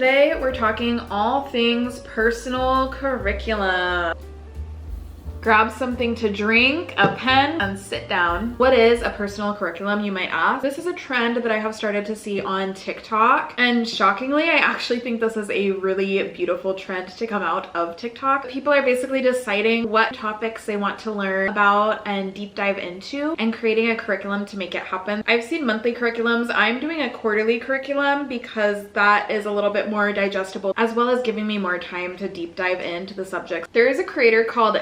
Today we're talking all things personal curriculum. Grab something to drink, a pen, and sit down. What is a personal curriculum, you might ask? This is a trend that I have started to see on TikTok, and shockingly, I actually think this is a really beautiful trend to come out of TikTok. People are basically deciding what topics they want to learn about and deep dive into and creating a curriculum to make it happen. I've seen monthly curriculums. I'm doing a quarterly curriculum because that is a little bit more digestible, as well as giving me more time to deep dive into the subjects. There is a creator called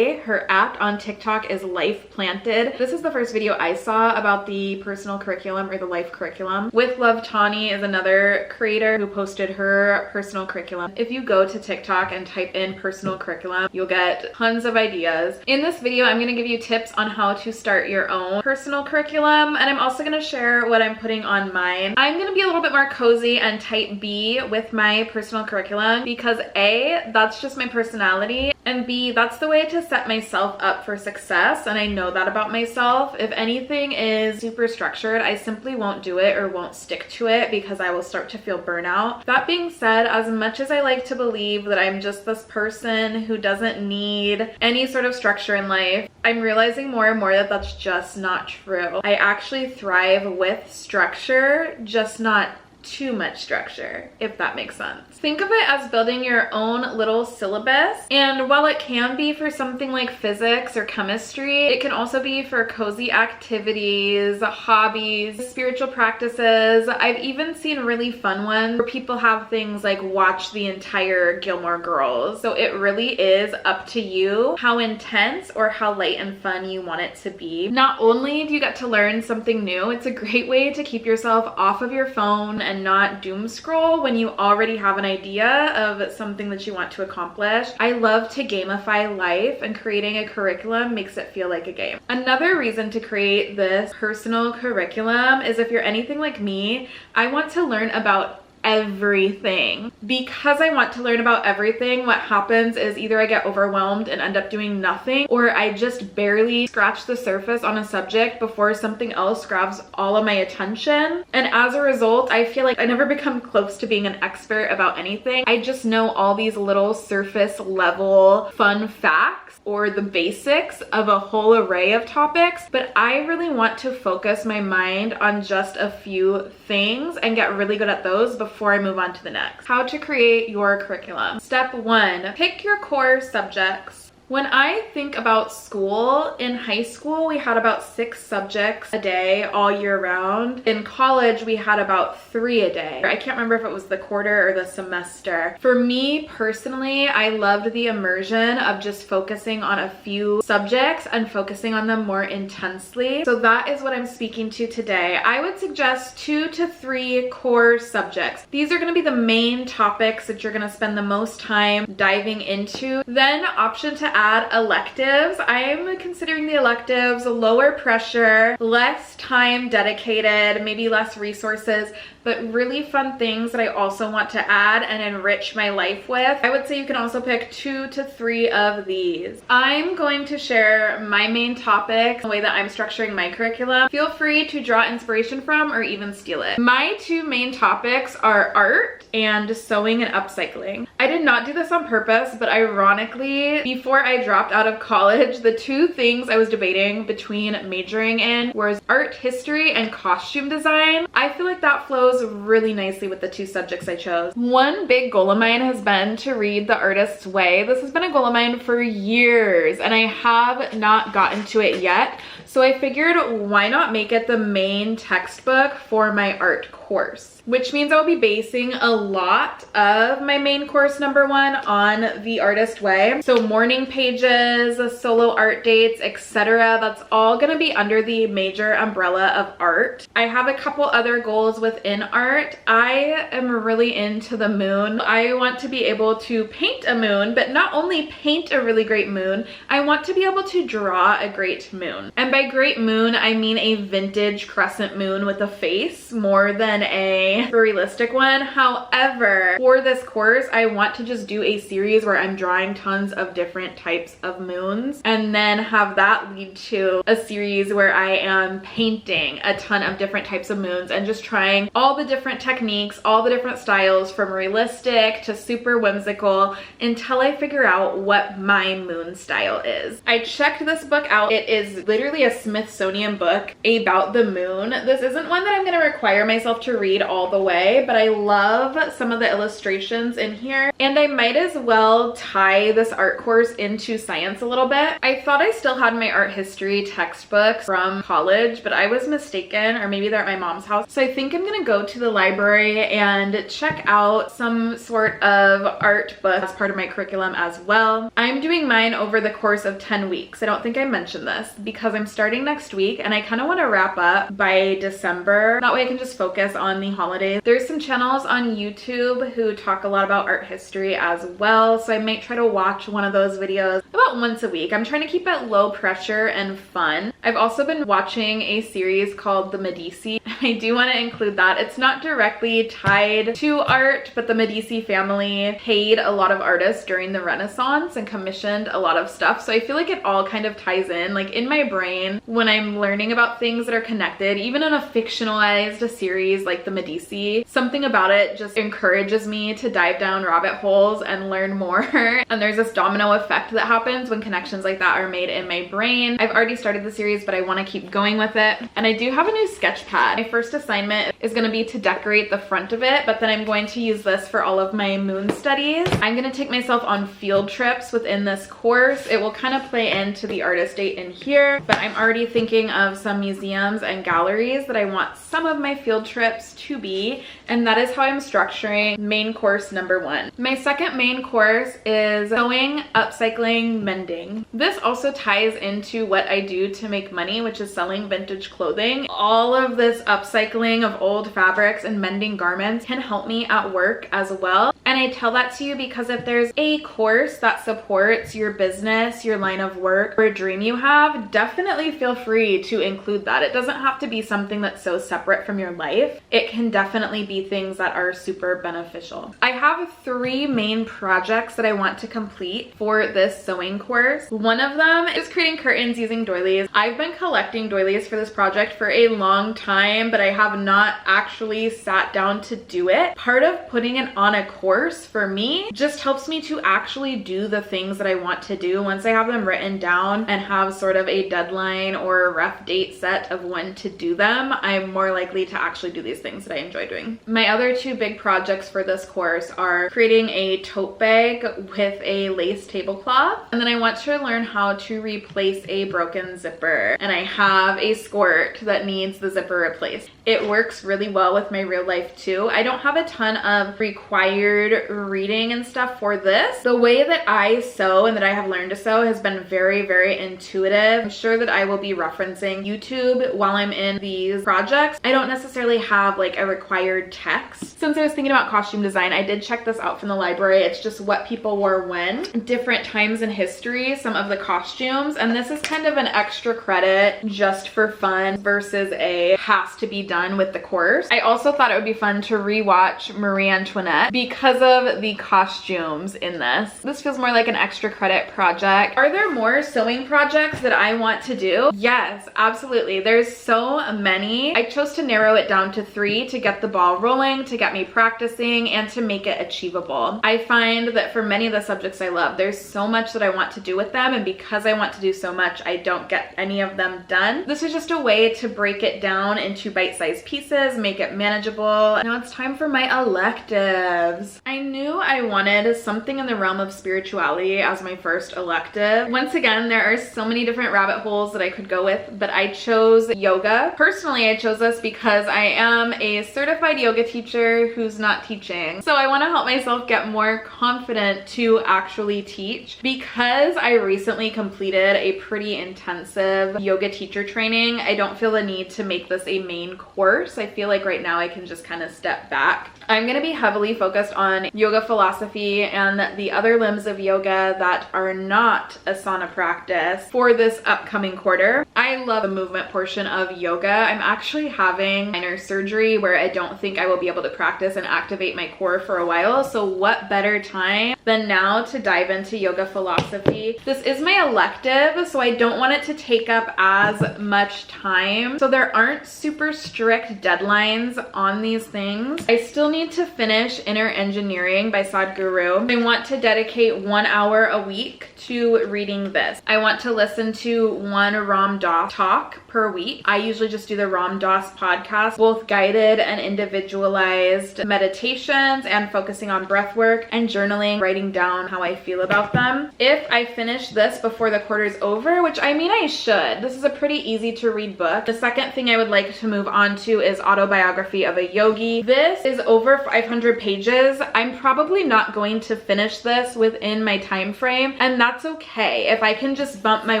Her app on TikTok is Life Planted. This is the first video I saw about the personal curriculum or the life curriculum. With Love Tawny is another creator who posted her personal curriculum. If you go to TikTok and type in personal curriculum, you'll get tons of ideas. In this video, I'm gonna give you tips on how to start your own personal curriculum, and I'm also gonna share what I'm putting on mine. I'm gonna be a little bit more cozy and type B with my personal curriculum because A, that's just my personality, and B, that's the way to set myself up for success, and I know that about myself. If anything is super structured, I simply won't do it or won't stick to it because I will start to feel burnout. That being said, as much as I like to believe that I'm just this person who doesn't need any sort of structure in life, I'm realizing more and more that that's just not true. I actually thrive with structure, just not too much structure, if that makes sense. Think of it as building your own little syllabus, and while it can be for something like physics or chemistry, it can also be for cozy activities, hobbies, spiritual practices. I've even seen really fun ones where people have things like watch the entire Gilmore Girls. So it really is up to you how intense or how light and fun you want it to be. Not only do you get to learn something new, it's a great way to keep yourself off of your phone and not doom scroll when you already have an idea of something that you want to accomplish. I love to gamify life, and creating a curriculum makes it feel like a game. Another reason to create this personal curriculum is if you're anything like me, I want to learn about everything. Because I want to learn about everything, what happens is either I get overwhelmed and end up doing nothing, or I just barely scratch the surface on a subject before something else grabs all of my attention. And as a result, I feel like I never become close to being an expert about anything. I just know all these little surface level fun facts or the basics of a whole array of topics, but I really want to focus my mind on just a few things and get really good at those before I move on to the next. How to create your curriculum. Step 1, pick your core subjects. When I think about school, in high school, we had about 6 subjects a day all year round. In college, we had about 3 a day. I can't remember if it was the quarter or the semester. For me personally, I loved the immersion of just focusing on a few subjects and focusing on them more intensely. So that is what I'm speaking to today. I would suggest 2 to 3 core subjects. These are going to be the main topics that you're going to spend the most time diving into. Then option to add electives. I'm considering the electives lower pressure, less time dedicated, maybe less resources, but really fun things that I also want to add and enrich my life with. I would say you can also pick 2 to 3 of these. I'm going to share my main topics, the way that I'm structuring my curriculum. Feel free to draw inspiration from or even steal it. My 2 main topics are art and sewing and upcycling. I did not do this on purpose, but ironically, before I dropped out of college, the 2 things I was debating between majoring in was art history and costume design. I feel like that flows really nicely with the 2 subjects I chose. One big goal of mine has been to read The Artist's Way. This has been a goal of mine for years, and I have not gotten to it yet. So I figured, why not make it the main textbook for my art course? Which means I'll be basing a lot of my main course number 1 on The Artist Way. So morning pages, solo art dates, etc. That's all gonna be under the major umbrella of art. I have a couple other goals within art. I am really into the moon. I want to be able to paint a moon, but not only paint a really great moon, I want to be able to draw a great moon. And by By great moon, I mean a vintage crescent moon with a face more than a realistic one. However, for this course, I want to just do a series where I'm drawing tons of different types of moons and then have that lead to a series where I am painting a ton of different types of moons and just trying all the different techniques, all the different styles from realistic to super whimsical until I figure out what my moon style is. I checked this book out. It is literally a Smithsonian book about the moon. This isn't one that I'm going to require myself to read all the way, but I love some of the illustrations in here, and I might as well tie this art course into science a little bit. I thought I still had my art history textbooks from college, but I was mistaken, or maybe they're at my mom's house. So I think I'm gonna go to the library and check out some sort of art book as part of my curriculum as well. I'm doing mine over the course of 10 weeks. I don't think I mentioned this because I'm starting next week and I kind of want to wrap up by December. That way I can just focus on the holidays. There's some channels on YouTube who talk a lot about art history as well, so I might try to watch one of those videos about once a week. I'm trying to keep it low pressure and fun. I've also been watching a series called The Medici. I do want to include that. It's not directly tied to art, but the Medici family paid a lot of artists during the Renaissance and commissioned a lot of stuff. So I feel like it all kind of ties in. Like in my brain, when I'm learning about things that are connected, even in a fictionalized series like The Medici, something about it just encourages me to dive down rabbit holes and learn more. And there's this domino effect that happens when connections like that are made in my brain. I've already started the series, but I want to keep going with it. And I do have a new sketch pad. My first assignment is going to be to decorate the front of it, but then I'm going to use this for all of my moon studies. I'm going to take myself on field trips within this course. It will kind of play into the artist date in here, but I'm already thinking of some museums and galleries that I want some of my field trips to be, and that is how I'm structuring main course number 1. My second main course is sewing, upcycling, mending. This also ties into what I do to make money, which is selling vintage clothing. All of this upcycling of old fabrics and mending garments can help me at work as well. And I tell that to you because if there's a course that supports your business, your line of work, or a dream you have, definitely feel free to include that. It doesn't have to be something that's so separate from your life. It can definitely be things that are super beneficial. I have 3 main projects that I want to complete for this sewing course. One of them is creating curtains using doilies. I've been collecting doilies for this project for a long time, but I have not actually sat down to do it. Part of putting it on a course for me just helps me to actually do the things that I want to do. Once I have them written down and have sort of a deadline or a rough date set of when to do them, I'm more likely to actually do these things that I enjoy doing. My other 2 big projects for this course are creating a tote bag with a lace tablecloth, and then I want to learn how to replace a broken zipper, and I have a skirt that needs the zipper replaced. It works really well with my real life too. I don't have a ton of required reading and stuff for this. The way that I sew and that I have learned to sew has been very, very intuitive. I'm sure that I will be referencing YouTube while I'm in these projects. I don't necessarily have like a required text. Since I was thinking about costume design, I did check this out from the library. It's just what people wore when, different times in history, some of the costumes, and this is kind of an extra credit just for fun versus a has to be done with the course. I also thought it would be fun to rewatch Marie Antoinette because of the costumes in this. This feels more like an extra credit project. Are there more sewing projects that I want to do? Yes, absolutely. There's so many. I chose to narrow it down to 3 to get the ball rolling, to get me practicing, and to make it achievable. I find that for many of the subjects I love, there's so much that I want to do with them, and because I want to do so much, I don't get any of them done. This is just a way to break it down into bite-sized pieces, make it manageable. Now it's time for my electives. I knew I wanted something in the realm of spirituality as my first elective. Once again, there are so many different rabbit holes that I could go with, but I chose yoga. Personally, I chose this because I am a certified yoga teacher who's not teaching. So I want to help myself get more confident to actually teach. Because I recently completed a pretty intensive yoga teacher training, I don't feel the need to make this a main course course. I feel like right now I can just kind of step back. I'm going to be heavily focused on yoga philosophy and the other limbs of yoga that are not asana practice for this upcoming quarter. I love the movement portion of yoga. I'm actually having minor surgery where I don't think I will be able to practice and activate my core for a while. So what better time than now to dive into yoga philosophy? This is my elective, so I don't want it to take up as much time. So there aren't super strict deadlines on these things. I still need to finish Inner Engineering by Sadhguru. I want to dedicate 1 hour a week to reading this. I want to listen to one Ram Dass talk per week. I usually just do the Ram Dass podcast, both guided and individualized meditations and focusing on breath work and journaling, writing down how I feel about them. If I finish this before the quarter's over, which I mean I should, this is a pretty easy to read book. The second thing I would like to move on to is Autobiography of a Yogi. This is over 500 pages. I'm probably not going to finish this within my time frame, and that's okay. If I can just bump my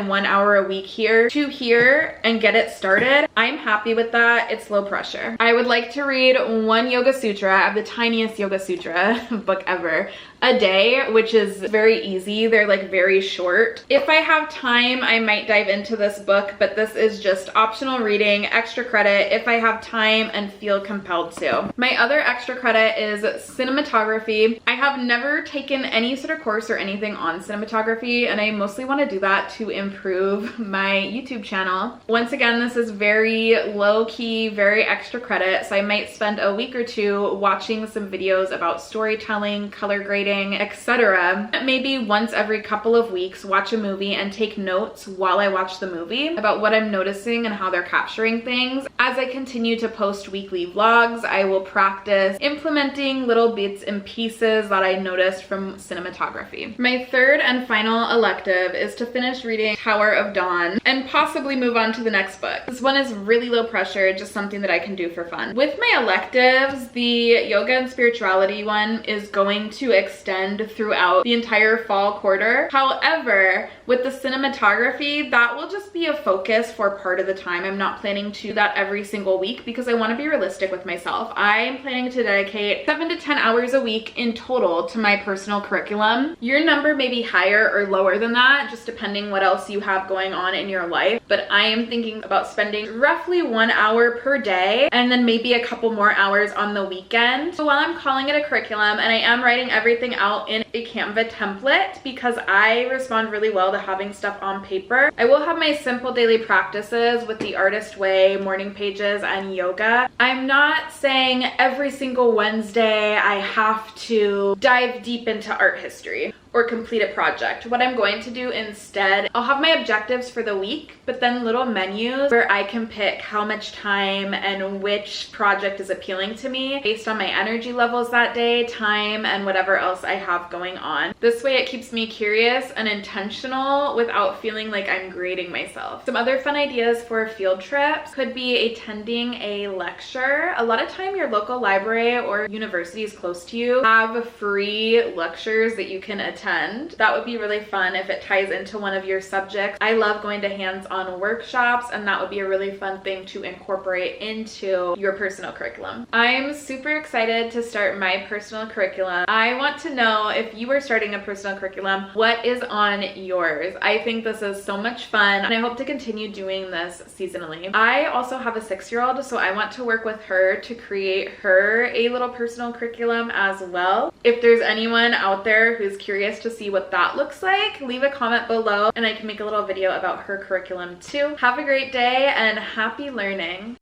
1 hour a week here to here and get it started, I'm happy with that. It's low pressure. I would like to read one Yoga Sutra. I have the tiniest Yoga Sutra book ever, a day, which is very easy. They're like very short. If I have time, I might dive into this book, but this is just optional reading, extra credit if I have time and feel compelled to. My other extra credit is cinematography. I have never taken any sort of course or anything on cinematography, and I mostly want to do that to improve my YouTube channel. Once again, this is very low-key, very extra credit, so I might spend a week or two watching some videos about storytelling, color grading, etc. Maybe once every couple of weeks, watch a movie and take notes while I watch the movie about what I'm noticing and how they're capturing things. As I continue to post weekly vlogs, I will practice implementing little bits and pieces that I noticed from cinematography. My third and final elective is to finish reading Tower of Dawn and possibly move on to the next book. This one is really low pressure, just something that I can do for fun. With my electives, the yoga and spirituality one is going to extend throughout the entire fall quarter. However, with the cinematography, that will just be a focus for part of the time. I'm not planning to do that every single week because I want to be realistic with myself. I am planning to dedicate 7 to 10 hours a week in total to my personal curriculum. Your number may be higher or lower than that, just depending what else you have going on in your life. But I am thinking about spending roughly 1 hour per day and then maybe a couple more hours on the weekend. So while I'm calling it a curriculum and I am writing everything out in a Canva template because I respond really well to having stuff on paper, I will have my simple daily practices with the Artist Way, morning pages, and yoga. I'm not saying every single Wednesday I have to dive deep into art history or complete a project. What I'm going to do instead, I'll have my objectives for the week, but then little menus where I can pick how much time and which project is appealing to me based on my energy levels that day, time, and whatever else I have going on. This way it keeps me curious and intentional without feeling like I'm grading myself. Some other fun ideas for field trips could be attending a lecture. A lot of time your local library or universities close to you have free lectures that you can attend. That would be really fun if it ties into one of your subjects. I love going to hands-on workshops, and that would be a really fun thing to incorporate into your personal curriculum. I'm super excited to start my personal curriculum. I want to know if you are starting a personal curriculum, what is on yours? I think this is so much fun, and I hope to continue doing this seasonally. I also have a 6-year-old, so I want to work with her to create her a little personal curriculum as well. If there's anyone out there who's curious to see what that looks like, leave a comment below and I can make a little video about her curriculum too. Have a great day and happy learning.